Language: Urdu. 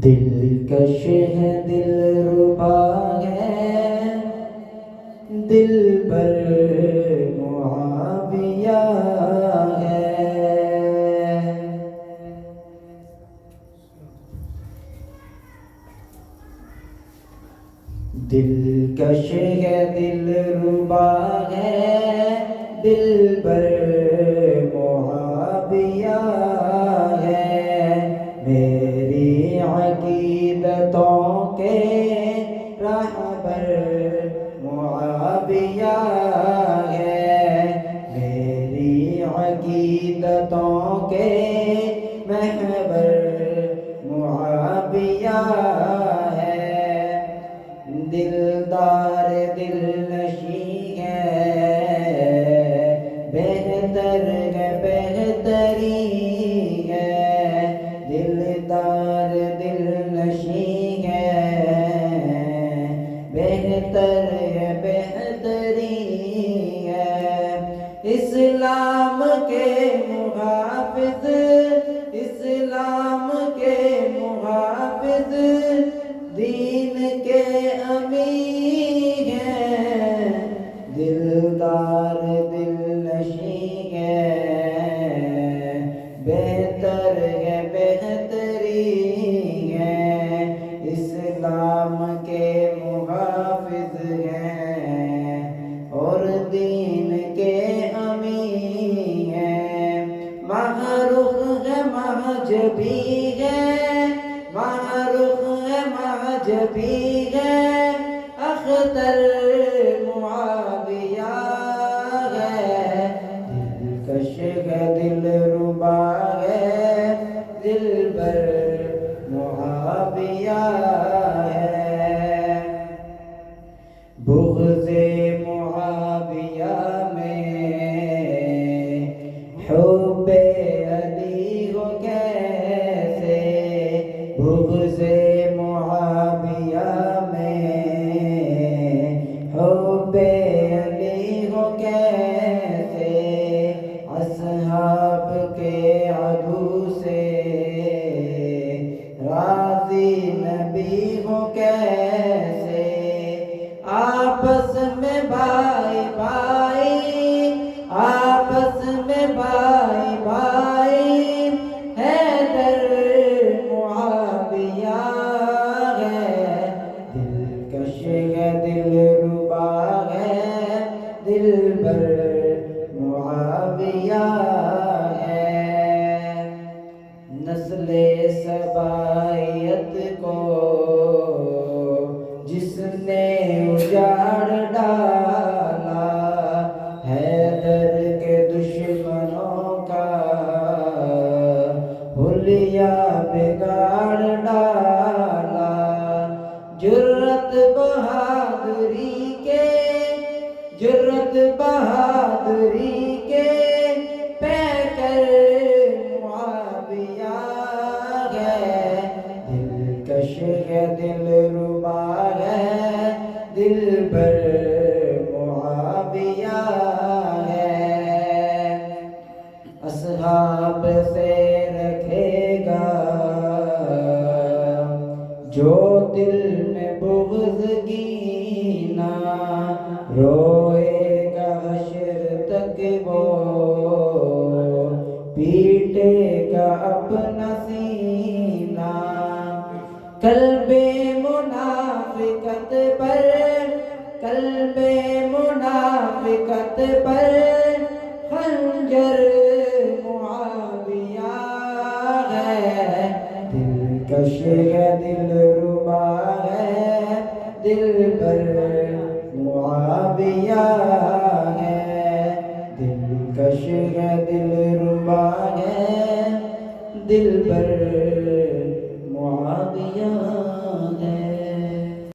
دلکش ہے دلربا ہے دلبر معاویہ ہے۔ دلکش ہے دلربا ہے دلبر معاویہ ہے، میری عقیدتوں کے رہبر معاویہ ہے، میری عقیدتوں کے محور معاویہ ہے۔ دلدار دل نشیں ہے، بہتر ہے بہتری ہے، دلدار دل نشیں ہے، بہتر ہے بہتری ہے۔ اسلام کے محافظ، اسلام کے محافظ، دین کے امین ہیں، دلدار دل نشیں ہے، بہتر ہے بہتری ہے، اسلام کے محافظ ہیں اور دین کے امین ہیں۔ معروف ہے مہجبی ہے، معروف ہے مہجبی ہے، اختر معاویہ ہے، دلکش ہے دلربا ہے دلبر معاویہ ہے۔ بغض معاویہ میں حب علی ہو کیسے، بغض معاویہ میں حب علی ہو کیسے، اصحاب کے عدو سے راضی نبی ہو کیسے، آپس میں بھائی بھائی، آپس میں بھائی بھائی، حیدر معاویہ ہے، دلکش ہے دلربا ہے دلبر معاویہ ہے۔ نسل سبائیت کو جس نے اجاڑ ڈالا، حیدر کے دشمنوں کا حلیہ بگاڑ ڈالا، جرت بہادری کے، جرت بہادری کے پیکر معاویہ ہے، دلکش ہے دلربا ہے دلبر معاویہ ہے۔ اصحاب سے رکھے گا جو دل میں بغض کینہ، روئے گا حشر تک وہ، پیٹے گا اپنا سینہ، قلب منافقت پر، قلب منافقت پر خنجر معاویہ ہے، دلکش ہے دلربا ہے دلبر معاویہ ہے، دلکش ہے دلربا ہے دلبر معاویہ ہے۔